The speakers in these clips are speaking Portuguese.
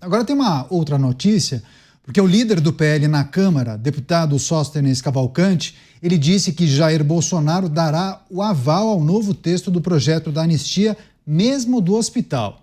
Agora tem uma outra notícia, porque o líder do PL na Câmara, deputado Sóstenes Cavalcante, ele disse que Jair Bolsonaro dará o aval ao novo texto do projeto da anistia, mesmo do hospital.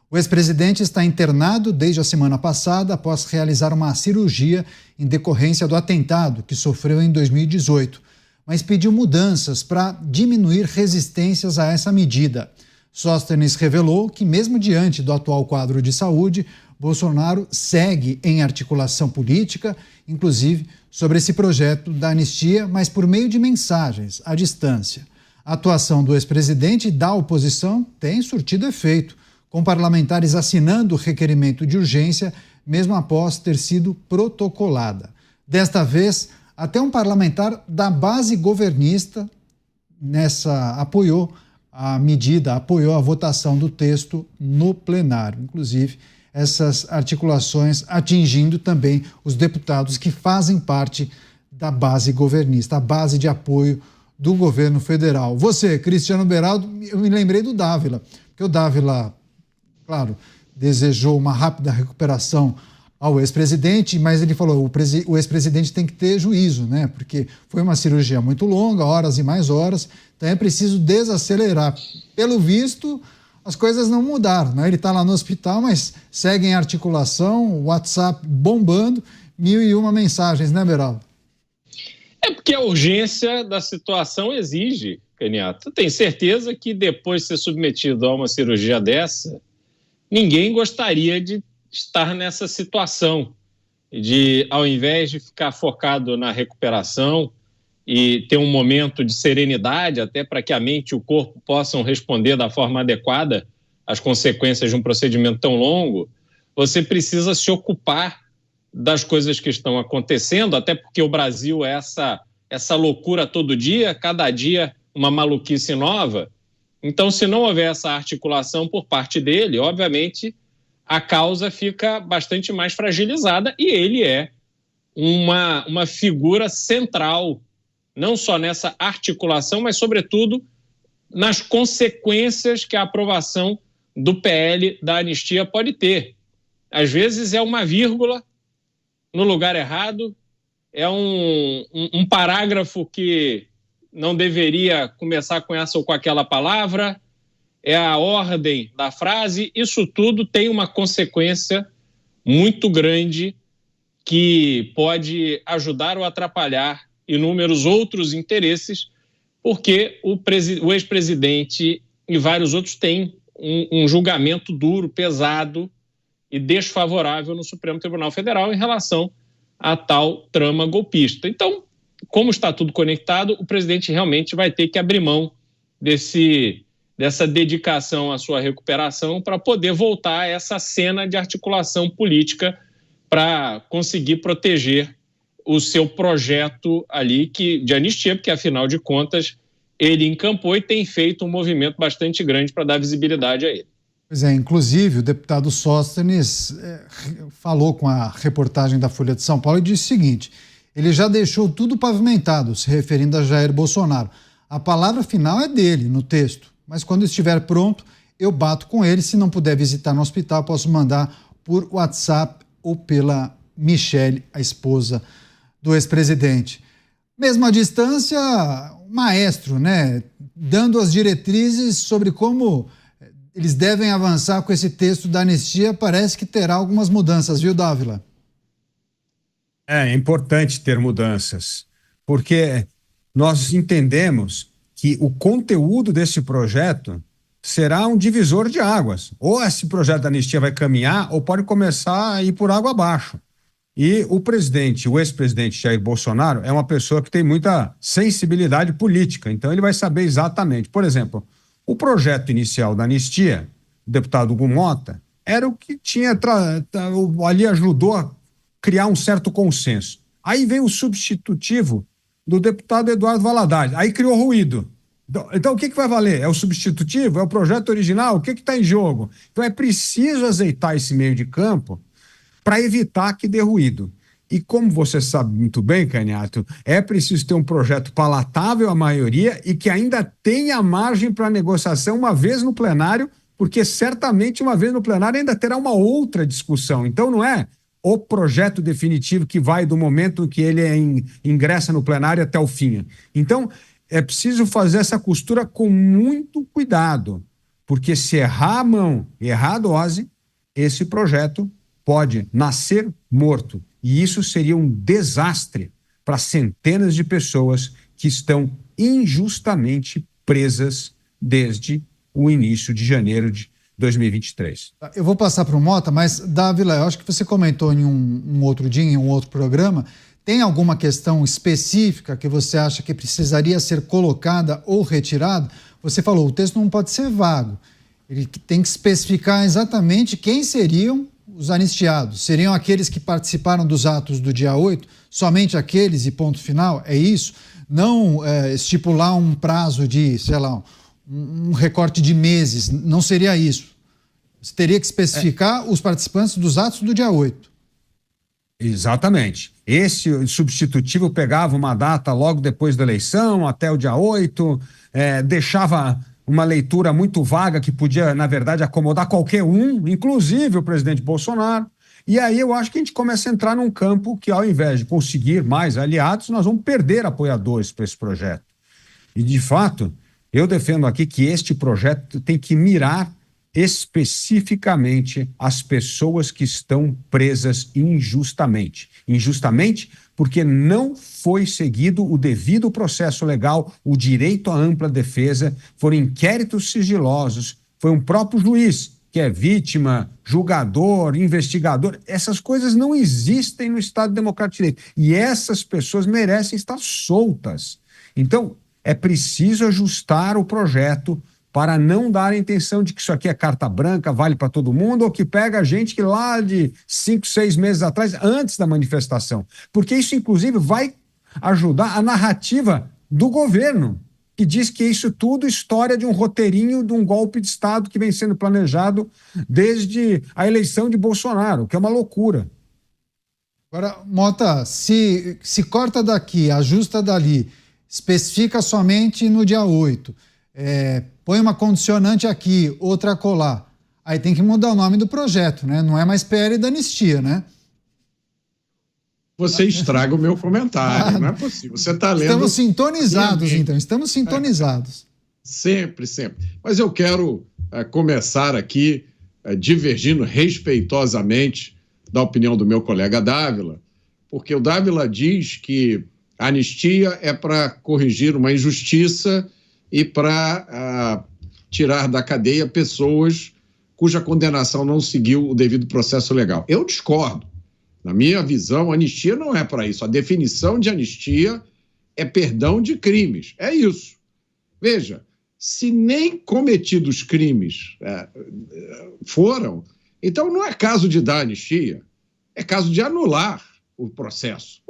O ex-presidente está internado desde a semana passada após realizar uma cirurgia em decorrência do atentado que sofreu em 2018, mas pediu mudanças para diminuir resistências a essa medida. Sóstenes revelou que, mesmo diante do atual quadro de saúde, Bolsonaro segue em articulação política, inclusive sobre esse projeto da anistia, mas por meio de mensagens à distância. A atuação do ex-presidente e da oposição tem surtido efeito, com parlamentares assinando o requerimento de urgência, mesmo após ter sido protocolada. Desta vez, até um parlamentar da base governista apoiou a medida, apoiou a votação do texto no plenário. Inclusive, essas articulações atingindo também os deputados que fazem parte da base governista, a base de apoio do governo federal. Você, Cristiano Beraldo, eu me lembrei do Dávila, porque o Dávila, claro, desejou uma rápida recuperação ao ex-presidente, mas ele falou que o ex-presidente tem que ter juízo, né? Porque foi uma cirurgia muito longa, horas e mais horas, então é preciso desacelerar. Pelo visto, as coisas não mudaram, né? Ele está lá no hospital, mas segue em articulação, o WhatsApp bombando, 1001 mensagens, né, Beraldo? É porque a urgência da situação exige, Caniato. Eu tenho certeza que depois de ser submetido a uma cirurgia dessa, ninguém gostaria de estar nessa situação, de, ao invés de ficar focado na recuperação e ter um momento de serenidade, até para que a mente e o corpo possam responder da forma adequada às consequências de um procedimento tão longo, você precisa se ocupar das coisas que estão acontecendo, até porque o Brasil é essa loucura todo dia, cada dia uma maluquice nova. Então, se não houver essa articulação por parte dele, obviamente a causa fica bastante mais fragilizada e ele é uma figura central, não só nessa articulação, mas, sobretudo, nas consequências que a aprovação do PL da anistia pode ter. Às vezes é uma vírgula no lugar errado, é um parágrafo que não deveria começar com essa ou com aquela palavra, é a ordem da frase, isso tudo tem uma consequência muito grande que pode ajudar ou atrapalhar inúmeros outros interesses, porque o ex-presidente e vários outros têm um julgamento duro, pesado e desfavorável no Supremo Tribunal Federal em relação a tal trama golpista. Então, como está tudo conectado, o presidente realmente vai ter que abrir mão dessa dedicação à sua recuperação para poder voltar a essa cena de articulação política para conseguir proteger o seu projeto ali de anistia, porque, afinal de contas, ele encampou e tem feito um movimento bastante grande para dar visibilidade a ele. Pois é, inclusive o deputado Sóstenes falou com a reportagem da Folha de São Paulo e disse o seguinte: ele já deixou tudo pavimentado, se referindo a Jair Bolsonaro. A palavra final é dele, no texto, mas quando estiver pronto, eu bato com ele. Se não puder visitar no hospital, posso mandar por WhatsApp ou pela Michele, a esposa do ex-presidente. Mesmo à distância, o maestro, né, dando as diretrizes sobre como eles devem avançar com esse texto da anistia, parece que terá algumas mudanças, viu, Dávila? É importante ter mudanças, porque nós entendemos que o conteúdo desse projeto será um divisor de águas. Ou esse projeto da anistia vai caminhar, ou pode começar a ir por água abaixo. E o ex-presidente Jair Bolsonaro é uma pessoa que tem muita sensibilidade política, então ele vai saber exatamente. Por exemplo, o projeto inicial da anistia, o deputado Hugo Mota, era o que tinha ali ajudou a criar um certo consenso. Aí veio o substitutivo do deputado Eduardo Valadares, aí criou ruído. Então o que vai valer? É o substitutivo? É o projeto original? O que está em jogo? Então é preciso azeitar esse meio de campo para evitar que dê ruído. E como você sabe muito bem, Caniato, é preciso ter um projeto palatável à maioria e que ainda tenha margem para negociação uma vez no plenário porque certamente uma vez no plenário ainda terá uma outra discussão. Então não é o projeto definitivo que vai do momento que ele ingressa no plenário até o fim. Então é preciso fazer essa costura com muito cuidado, porque se errar a mão, errar a dose, esse projeto pode nascer morto. E isso seria um desastre para centenas de pessoas que estão injustamente presas desde o início de janeiro de 2023. Eu vou passar para o Mota, mas, Dávila, eu acho que você comentou em um outro dia, em um outro programa, tem alguma questão específica que você acha que precisaria ser colocada ou retirada? Você falou, o texto não pode ser vago. Ele tem que especificar exatamente quem seriam os anistiados. Seriam aqueles que participaram dos atos do dia 8? Somente aqueles e ponto final? É isso? Não estipular um prazo de, sei lá, um recorte de meses. Não seria isso. Você teria que especificar os participantes dos atos do dia 8. Exatamente. Esse substitutivo pegava uma data logo depois da eleição, até o dia 8, deixava uma leitura muito vaga que podia, na verdade, acomodar qualquer um, inclusive o presidente Bolsonaro. E aí eu acho que a gente começa a entrar num campo que, ao invés de conseguir mais aliados, nós vamos perder apoiadores para esse projeto. E, de fato, eu defendo aqui que este projeto tem que mirar especificamente as pessoas que estão presas injustamente. Injustamente porque não foi seguido o devido processo legal, o direito à ampla defesa, foram inquéritos sigilosos, foi um próprio juiz, que é vítima, julgador, investigador. Essas coisas não existem no Estado Democrático de Direito. E essas pessoas merecem estar soltas. Então, é preciso ajustar o projeto para não dar a intenção de que isso aqui é carta branca, vale para todo mundo, ou que pega a gente que lá de 5, 6 meses atrás, antes da manifestação. Porque isso, inclusive, vai ajudar a narrativa do governo, que diz que isso tudo é história de um roteirinho de um golpe de Estado que vem sendo planejado desde a eleição de Bolsonaro, que é uma loucura. Agora, Mota, se corta daqui, ajusta dali, especifica somente no dia 8, põe uma condicionante aqui, outra acolá. Aí tem que mudar o nome do projeto, né? Não é mais PL da anistia, né? Você estraga o meu comentário, não é possível. Você está lendo... Estamos sintonizados, então. Estamos sintonizados. Sempre, sempre. Mas eu quero começar aqui divergindo respeitosamente da opinião do meu colega Dávila, porque o Dávila diz que a anistia é para corrigir uma injustiça e para tirar da cadeia pessoas cuja condenação não seguiu o devido processo legal. Eu discordo. Na minha visão, a anistia não é para isso. A definição de anistia é perdão de crimes. É isso. Veja, se nem cometidos crimes foram, então não é caso de dar anistia, é caso de anular o processo.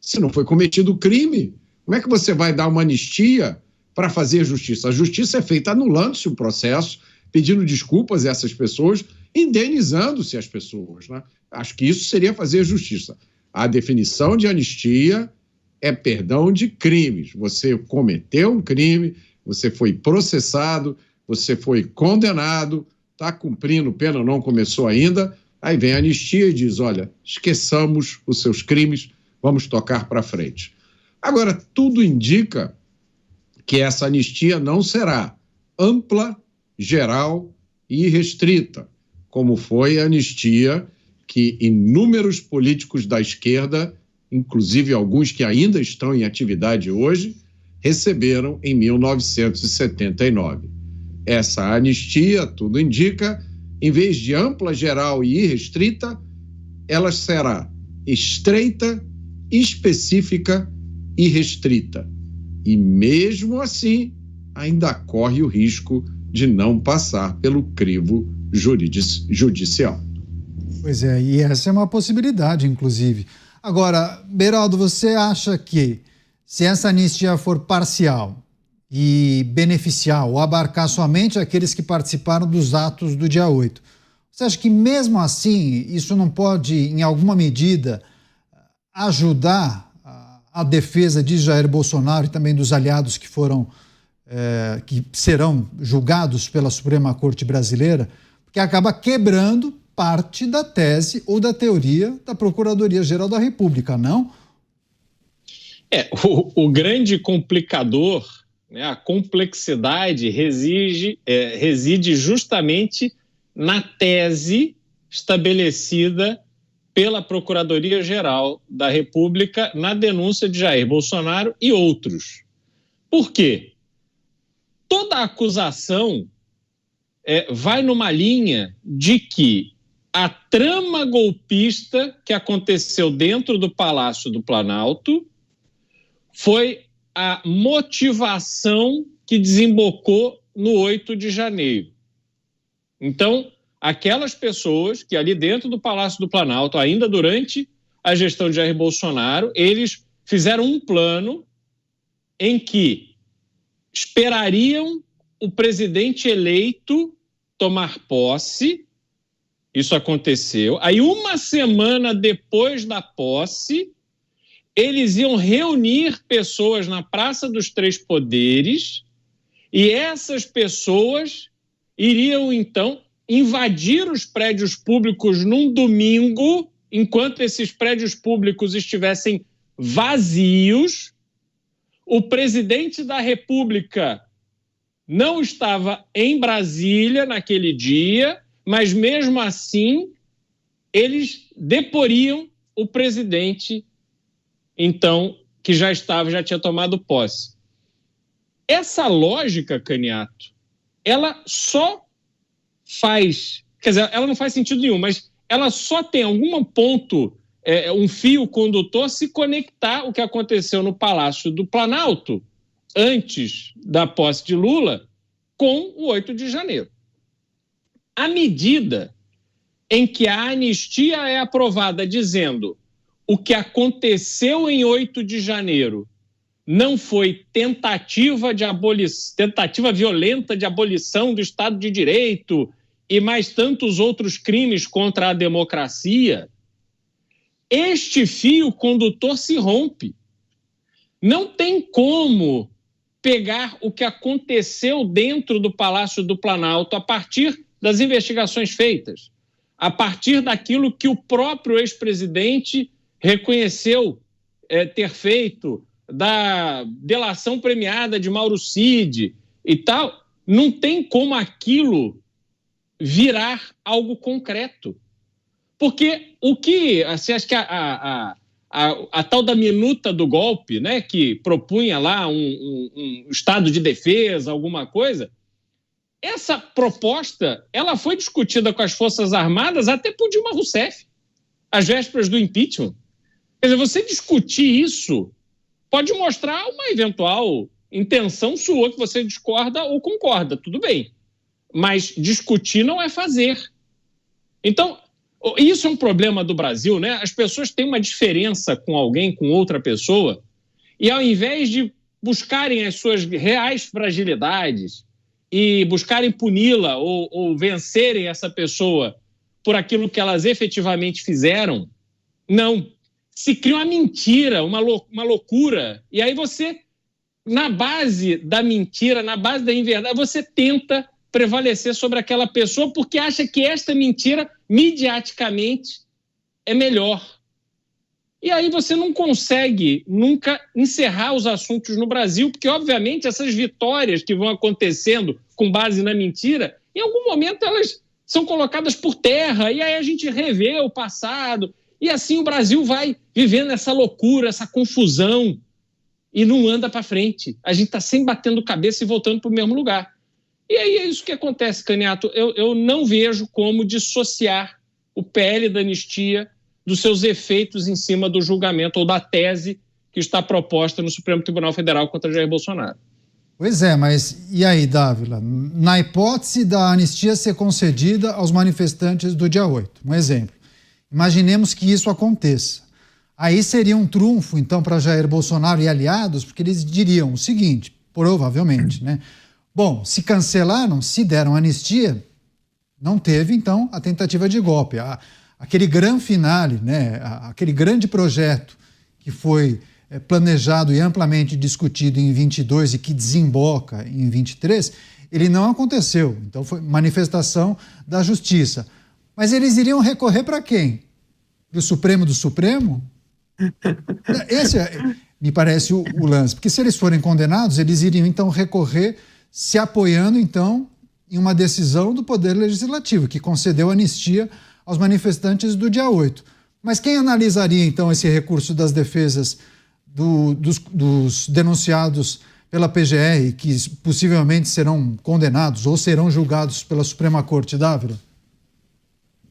Se não foi cometido crime, como é que você vai dar uma anistia para fazer justiça? A justiça é feita anulando-se o processo, pedindo desculpas a essas pessoas, indenizando-se as pessoas, né? Acho que isso seria fazer justiça. A definição de anistia é perdão de crimes. Você cometeu um crime, você foi processado, você foi condenado, está cumprindo pena, não começou ainda, aí vem a anistia e diz, olha, esqueçamos os seus crimes, vamos tocar para frente. Agora, tudo indica que essa anistia não será ampla, geral e restrita, como foi a anistia que inúmeros políticos da esquerda, inclusive alguns que ainda estão em atividade hoje, receberam em 1979. Essa anistia, tudo indica, em vez de ampla, geral e irrestrita, ela será estreita, específica e restrita. E mesmo assim, ainda corre o risco de não passar pelo crivo judicial. Pois é, e essa é uma possibilidade, inclusive. Agora, Beraldo, você acha que se essa anistia for parcial e beneficiar ou abarcar somente aqueles que participaram dos atos do dia 8, você acha que mesmo assim isso não pode, em alguma medida, ajudar a defesa de Jair Bolsonaro e também dos aliados que foram que serão julgados pela Suprema Corte Brasileira, porque acaba quebrando parte da tese ou da teoria da Procuradoria-Geral da República, não? O grande complicador, né, a complexidade reside justamente na tese estabelecida pela Procuradoria-Geral da República na denúncia de Jair Bolsonaro e outros. Por quê? Toda acusação vai numa linha de que a trama golpista que aconteceu dentro do Palácio do Planalto foi a motivação que desembocou no 8 de janeiro. Então, aquelas pessoas que ali dentro do Palácio do Planalto, ainda durante a gestão de Jair Bolsonaro, eles fizeram um plano em que esperariam o presidente eleito tomar posse. Isso aconteceu. Aí, uma semana depois da posse, eles iam reunir pessoas na Praça dos Três Poderes e essas pessoas iriam, então, invadir os prédios públicos num domingo, enquanto esses prédios públicos estivessem vazios. O presidente da República não estava em Brasília naquele dia, mas mesmo assim eles deporiam o presidente, então, que já tinha tomado posse. Essa lógica, Caniato, ela só faz, quer dizer, ela não faz sentido nenhum, mas ela só tem algum ponto, um fio condutor, se conectar o que aconteceu no Palácio do Planalto antes da posse de Lula com o 8 de janeiro. À medida em que a anistia é aprovada dizendo o que aconteceu em 8 de janeiro não foi tentativa violenta de abolição do Estado de Direito e mais tantos outros crimes contra a democracia, este fio condutor se rompe. Não tem como pegar o que aconteceu dentro do Palácio do Planalto a partir das investigações feitas, a partir daquilo que o próprio ex-presidente reconheceu ter feito, da delação premiada de Mauro Cid e tal. Não tem como aquilo virar algo concreto. Porque você acha que a tal da minuta do golpe, né, que propunha lá um estado de defesa, alguma coisa, essa proposta ela foi discutida com as Forças Armadas até por Dilma Rousseff, às vésperas do impeachment. Quer dizer, você discutir isso pode mostrar uma eventual intenção sua, que você discorda ou concorda, tudo bem. Mas discutir não é fazer. Então, isso é um problema do Brasil, né? As pessoas têm uma diferença com alguém, com outra pessoa, e ao invés de buscarem as suas reais fragilidades e buscarem puni-la ou vencerem essa pessoa por aquilo que elas efetivamente fizeram, não. Se cria uma mentira, uma loucura, e aí você, na base da mentira, na base da inverdade, você tenta prevalecer sobre aquela pessoa porque acha que esta mentira, midiaticamente, é melhor. E aí você não consegue nunca encerrar os assuntos no Brasil, porque, obviamente, essas vitórias que vão acontecendo com base na mentira, em algum momento elas são colocadas por terra, e aí a gente revê o passado, e assim o Brasil vai vivendo essa loucura, essa confusão, e não anda para frente. A gente está sempre batendo cabeça e voltando para o mesmo lugar. E aí é isso que acontece, Caniato. Eu não vejo como dissociar o PL da anistia dos seus efeitos em cima do julgamento ou da tese que está proposta no Supremo Tribunal Federal contra Jair Bolsonaro. Pois é, mas e aí, Dávila? Na hipótese da anistia ser concedida aos manifestantes do dia 8, um exemplo. Imaginemos que isso aconteça. Aí seria um trunfo, então, para Jair Bolsonaro e aliados, porque eles diriam o seguinte, provavelmente, né? Bom, se cancelaram, se deram anistia, não teve, então, a tentativa de golpe. Aquele grande finale, né? Aquele grande projeto que foi planejado e amplamente discutido em 22 e que desemboca em 23, ele não aconteceu. Então foi manifestação da Justiça. Mas eles iriam recorrer para quem? Para o Supremo do Supremo? Esse me parece o lance. Porque se eles forem condenados, eles iriam então recorrer se apoiando então em uma decisão do Poder Legislativo, que concedeu anistia aos manifestantes do dia 8. Mas quem analisaria então esse recurso das defesas dos denunciados pela PGR, que possivelmente serão condenados ou serão julgados pela Suprema Corte, Dávila?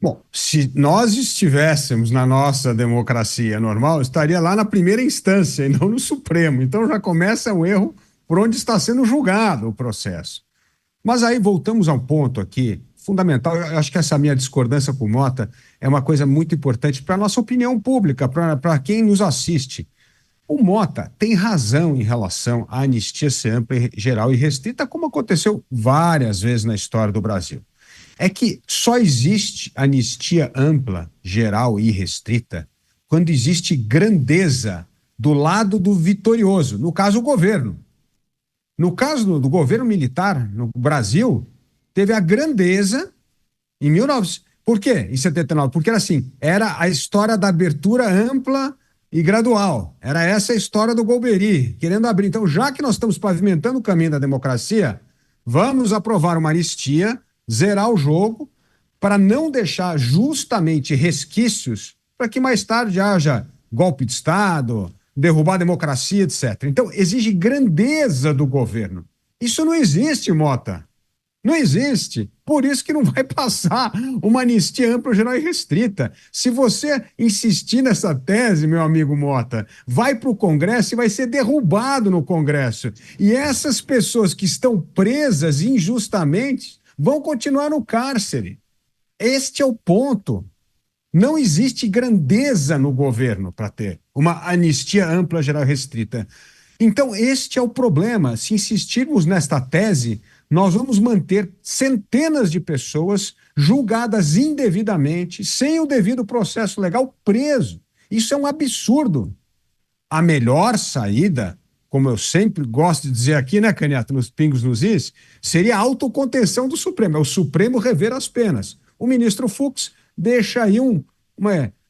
Bom, se nós estivéssemos na nossa democracia normal, estaria lá na primeira instância e não no Supremo. Então já começa o erro por onde está sendo julgado o processo. Mas aí voltamos a um ponto aqui fundamental. Eu acho que essa minha discordância com o Mota é uma coisa muito importante para a nossa opinião pública, para quem nos assiste. O Mota tem razão em relação à anistia ser ampla, geral e restrita, como aconteceu várias vezes na história do Brasil. É que só existe anistia ampla, geral e restrita quando existe grandeza do lado do vitorioso, no caso o governo. No caso do governo militar no Brasil, teve a grandeza em 1900. Por quê? Em 79? Porque era assim, era a história da abertura ampla e gradual. Era essa a história do Golbery, querendo abrir. Então, já que nós estamos pavimentando o caminho da democracia, vamos aprovar uma anistia, zerar o jogo, para não deixar justamente resquícios para que mais tarde haja golpe de Estado, derrubar a democracia, etc. Então, exige grandeza do governo. Isso não existe, Mota. Não existe. Por isso que não vai passar uma anistia ampla, geral e restrita. Se você insistir nessa tese, meu amigo Mota, vai para o Congresso e vai ser derrubado no Congresso. E essas pessoas que estão presas injustamente vão continuar no cárcere. Este é o ponto. Não existe grandeza no governo para ter uma anistia ampla, geral e restrita. Então, este é o problema. Se insistirmos nesta tese, nós vamos manter centenas de pessoas julgadas indevidamente, sem o devido processo legal, preso. Isso é um absurdo. A melhor saída, como eu sempre gosto de dizer aqui, né, Canhata, nos pingos nos is, seria a autocontenção do Supremo. É o Supremo rever as penas. O ministro Fux deixa aí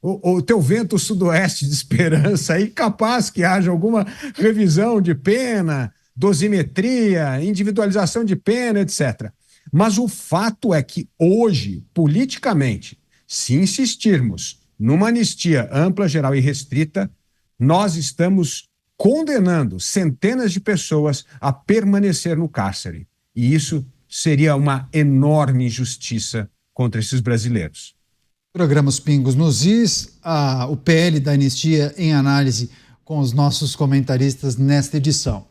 o teu vento sudoeste de esperança aí, capaz que haja alguma revisão de pena, dosimetria, individualização de pena, etc. Mas o fato é que hoje, politicamente, se insistirmos numa anistia ampla, geral e restrita, nós estamos condenando centenas de pessoas a permanecer no cárcere. E isso seria uma enorme injustiça contra esses brasileiros. Programa Os Pingos nos Is, o PL da anistia em análise com os nossos comentaristas nesta edição.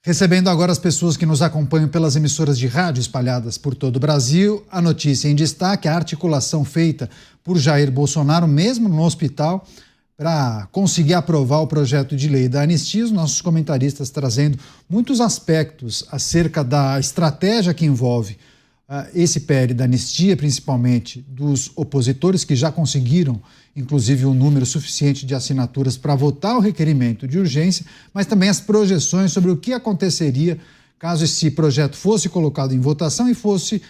Recebendo agora as pessoas que nos acompanham pelas emissoras de rádio espalhadas por todo o Brasil, a notícia em destaque, a articulação feita por Jair Bolsonaro, mesmo no hospital, para conseguir aprovar o projeto de lei da anistia, os nossos comentaristas trazendo muitos aspectos acerca da estratégia que envolve esse PL da anistia, principalmente dos opositores que já conseguiram, inclusive, um número suficiente de assinaturas para votar o requerimento de urgência, mas também as projeções sobre o que aconteceria caso esse projeto fosse colocado em votação e fosse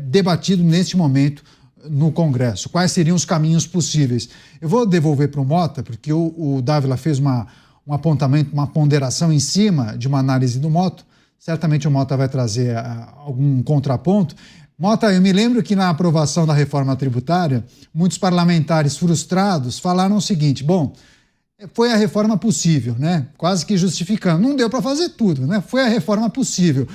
debatido neste momento no Congresso. Quais seriam os caminhos possíveis? Eu vou devolver para o Mota, porque o Dávila fez um apontamento, uma ponderação em cima de uma análise do Mota. Certamente o Mota vai trazer algum contraponto. Mota, eu me lembro que na aprovação da reforma tributária, muitos parlamentares frustrados falaram o seguinte: bom, foi a reforma possível, né? Quase que justificando. Não deu para fazer tudo, né? Foi a reforma possível.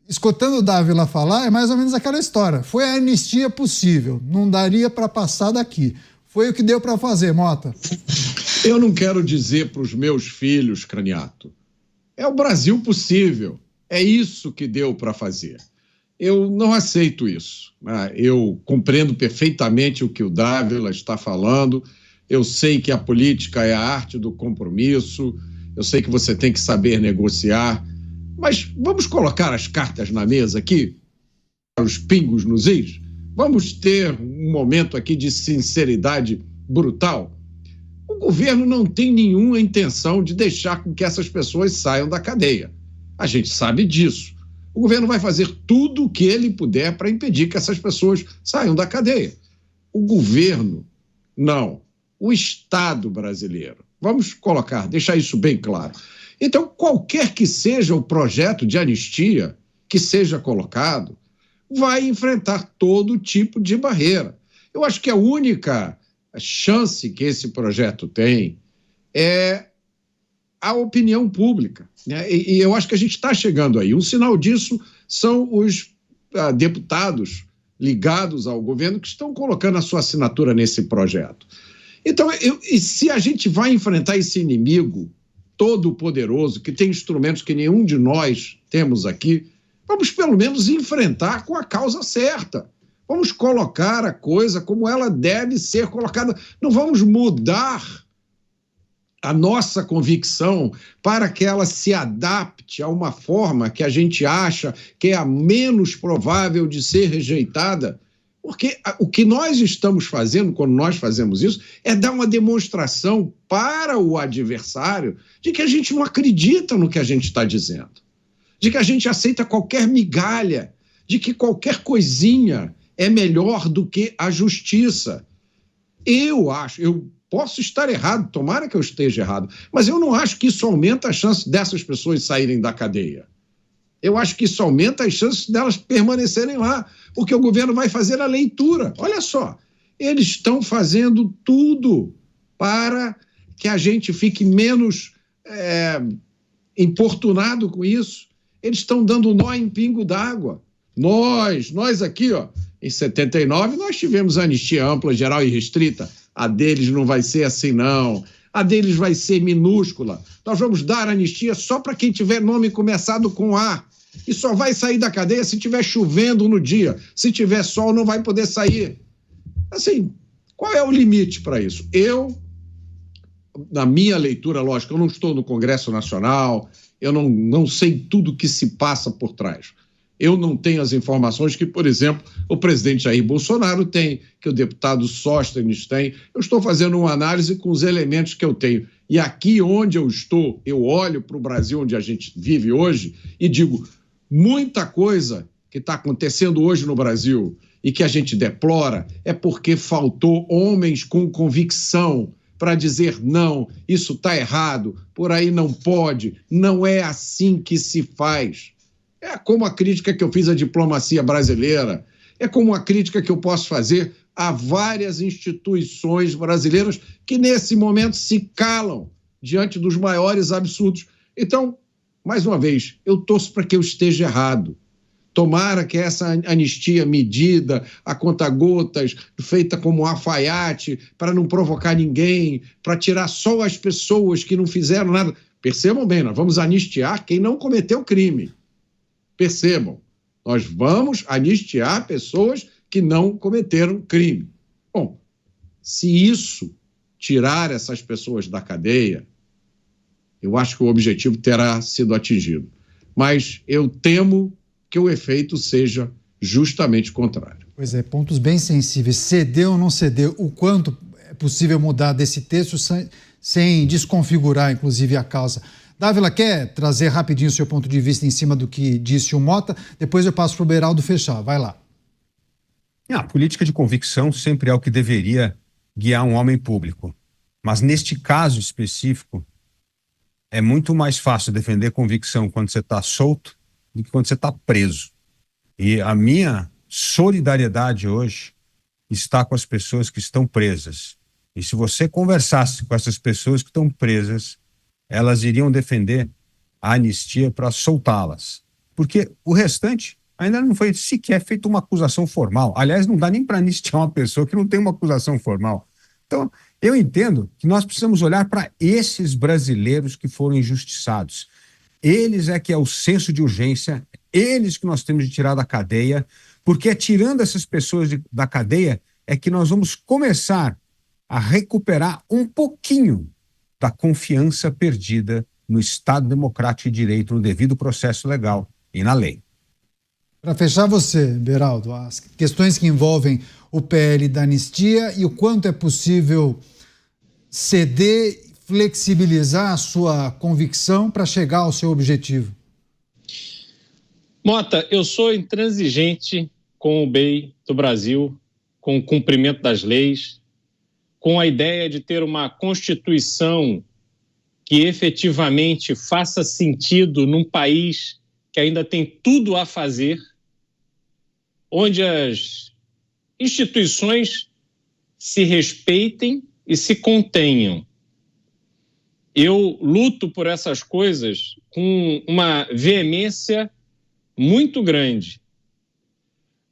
Escutando o Dávila falar, é mais ou menos aquela história. Foi a anistia possível. Não daria para passar daqui. Foi o que deu para fazer, Mota. Eu não quero dizer para os meus filhos, Craniato, é o Brasil possível. É isso que deu para fazer. Eu não aceito isso. Eu compreendo perfeitamente o que o Dávila está falando. Eu sei que a política é a arte do compromisso. Eu sei que você tem que saber negociar. Mas vamos colocar as cartas na mesa aqui, os pingos nos is. Vamos ter um momento aqui de sinceridade brutal. O governo não tem nenhuma intenção de deixar com que essas pessoas saiam da cadeia. A gente sabe disso. O governo vai fazer tudo o que ele puder para impedir que essas pessoas saiam da cadeia. O governo, não. O Estado brasileiro. Vamos deixar isso bem claro. Então, qualquer que seja o projeto de anistia que seja colocado, vai enfrentar todo tipo de barreira. Eu acho que a única chance que esse projeto tem é a opinião pública, né? E eu acho que a gente está chegando aí. Um sinal disso são os deputados ligados ao governo que estão colocando a sua assinatura nesse projeto. Então, e se a gente vai enfrentar esse inimigo todo poderoso, que tem instrumentos que nenhum de nós temos aqui, vamos pelo menos enfrentar com a causa certa. Vamos colocar a coisa como ela deve ser colocada. Não vamos mudar a nossa convicção para que ela se adapte a uma forma que a gente acha que é a menos provável de ser rejeitada. Porque o que nós estamos fazendo, quando nós fazemos isso, é dar uma demonstração para o adversário de que a gente não acredita no que a gente está dizendo, de que a gente aceita qualquer migalha, de que qualquer coisinha é melhor do que a justiça. Eu posso estar errado, tomara que eu esteja errado, mas eu não acho que isso aumenta a chance dessas pessoas saírem da cadeia. Eu acho que isso aumenta as chances delas permanecerem lá, porque o governo vai fazer a leitura. Olha só, eles estão fazendo tudo para que a gente fique menos importunado com isso. Eles estão dando nó em pingo d'água. Nós aqui, ó, em 79, nós tivemos anistia ampla, geral e restrita. A deles não vai ser assim, não. A deles vai ser minúscula. Nós vamos dar anistia só para quem tiver nome começado com A. E só vai sair da cadeia se tiver chovendo no dia. Se tiver sol, não vai poder sair. Assim, qual é o limite para isso? Na minha leitura, lógico, eu não estou no Congresso Nacional, eu não sei tudo o que se passa por trás. Eu não tenho as informações que, por exemplo, o presidente Jair Bolsonaro tem, que o deputado Sóstenes tem. Eu estou fazendo uma análise com os elementos que eu tenho. E aqui onde eu estou, eu olho para o Brasil onde a gente vive hoje e digo, muita coisa que está acontecendo hoje no Brasil e que a gente deplora é porque faltou homens com convicção para dizer não, isso está errado, por aí não pode, não é assim que se faz. É como a crítica que eu fiz à diplomacia brasileira, é como a crítica que eu posso fazer a várias instituições brasileiras que nesse momento se calam diante dos maiores absurdos. Então, mais uma vez, eu torço para que eu esteja errado. Tomara que essa anistia medida, a conta-gotas, feita como um alfaiate, para não provocar ninguém, para tirar só as pessoas que não fizeram nada. Percebam bem, nós vamos anistiar quem não cometeu crime. Percebam, nós vamos anistiar pessoas que não cometeram crime. Bom, se isso tirar essas pessoas da cadeia, eu acho que o objetivo terá sido atingido. Mas eu temo que o efeito seja justamente contrário. Pois é, pontos bem sensíveis. Ceder ou não ceder, o quanto é possível mudar desse texto sem desconfigurar, inclusive, a causa. Dávila, quer trazer rapidinho o seu ponto de vista em cima do que disse o Mota? Depois eu passo para o Beraldo fechar. Vai lá. A política de convicção sempre é o que deveria guiar um homem público. Mas neste caso específico, é muito mais fácil defender convicção quando você está solto do que quando você está preso. E a minha solidariedade hoje está com as pessoas que estão presas. E se você conversasse com essas pessoas que estão presas, elas iriam defender a anistia para soltá-las. Porque o restante ainda não foi sequer feita uma acusação formal. Aliás, não dá nem para anistiar uma pessoa que não tem uma acusação formal. Então, eu entendo que nós precisamos olhar para esses brasileiros que foram injustiçados. Eles é que é o senso de urgência, eles que nós temos de tirar da cadeia, porque é tirando essas pessoas da cadeia é que nós vamos começar a recuperar um pouquinho da confiança perdida no Estado democrático e direito, no devido processo legal e na lei. Para fechar você, Beraldo, as questões que envolvem o PL da anistia e o quanto é possível ceder, flexibilizar a sua convicção para chegar ao seu objetivo? Mota, eu sou intransigente com o bem do Brasil, com o cumprimento das leis, com a ideia de ter uma Constituição que efetivamente faça sentido num país que ainda tem tudo a fazer, onde as instituições se respeitem e se contenham. Eu luto por essas coisas com uma veemência muito grande.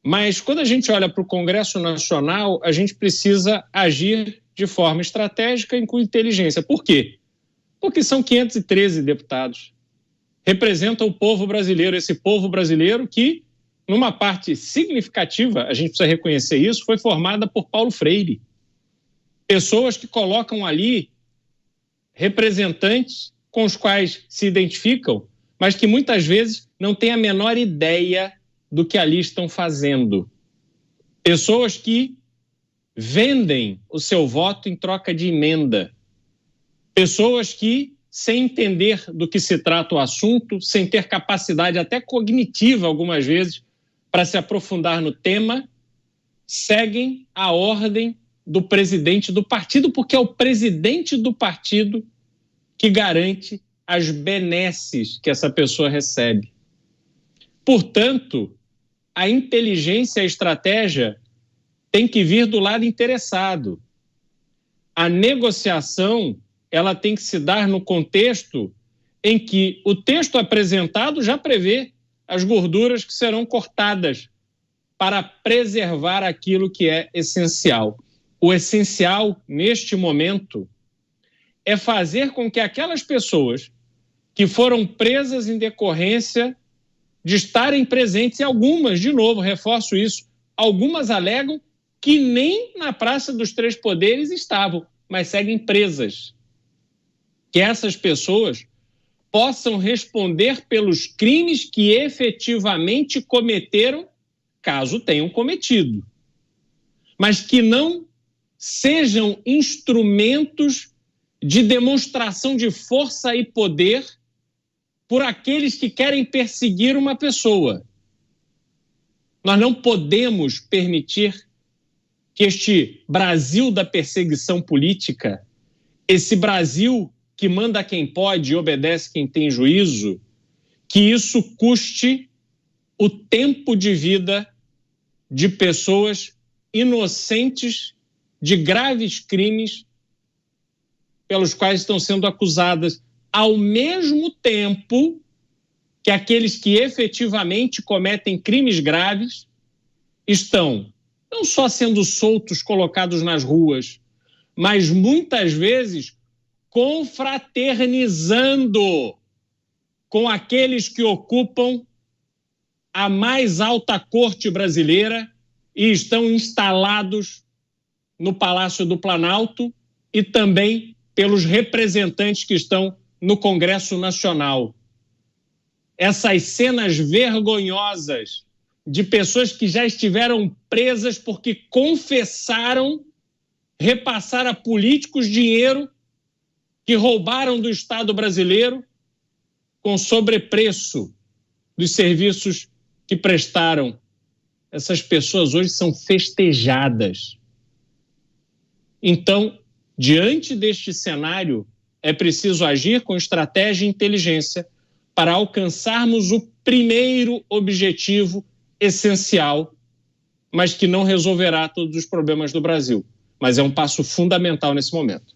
Mas quando a gente olha para o Congresso Nacional, a gente precisa agir de forma estratégica e com inteligência. Por quê? Porque são 513 deputados. Representam o povo brasileiro, esse povo brasileiro que, numa parte significativa, a gente precisa reconhecer isso, foi formada por Paulo Freire. Pessoas que colocam ali representantes com os quais se identificam, mas que muitas vezes não têm a menor ideia do que ali estão fazendo. Pessoas que vendem o seu voto em troca de emenda. Pessoas que, sem entender do que se trata o assunto, sem ter capacidade até cognitiva algumas vezes para se aprofundar no tema, seguem a ordem do presidente do partido, porque é o presidente do partido que garante as benesses que essa pessoa recebe. Portanto, a inteligência e a estratégia tem que vir do lado interessado. A negociação, ela tem que se dar no contexto em que o texto apresentado já prevê as gorduras que serão cortadas para preservar aquilo que é essencial. O essencial, neste momento, é fazer com que aquelas pessoas que foram presas em decorrência de estarem presentes, e algumas, de novo, reforço isso, algumas alegam que nem na Praça dos Três Poderes estavam, mas seguem presas. Que essas pessoas possam responder pelos crimes que efetivamente cometeram, caso tenham cometido. Mas que não sejam instrumentos de demonstração de força e poder por aqueles que querem perseguir uma pessoa. Nós não podemos permitir que este Brasil da perseguição política, esse Brasil que manda quem pode e obedece quem tem juízo, que isso custe o tempo de vida de pessoas inocentes de graves crimes pelos quais estão sendo acusadas, ao mesmo tempo que aqueles que efetivamente cometem crimes graves estão não só sendo soltos, colocados nas ruas, mas muitas vezes confraternizando com aqueles que ocupam a mais alta corte brasileira e estão instalados no Palácio do Planalto e também pelos representantes que estão no Congresso Nacional. Essas cenas vergonhosas de pessoas que já estiveram presas porque confessaram repassar a políticos dinheiro que roubaram do Estado brasileiro com sobrepreço dos serviços que prestaram. Essas pessoas hoje são festejadas. Então, diante deste cenário, é preciso agir com estratégia e inteligência para alcançarmos o primeiro objetivo essencial, mas que não resolverá todos os problemas do Brasil. Mas é um passo fundamental nesse momento.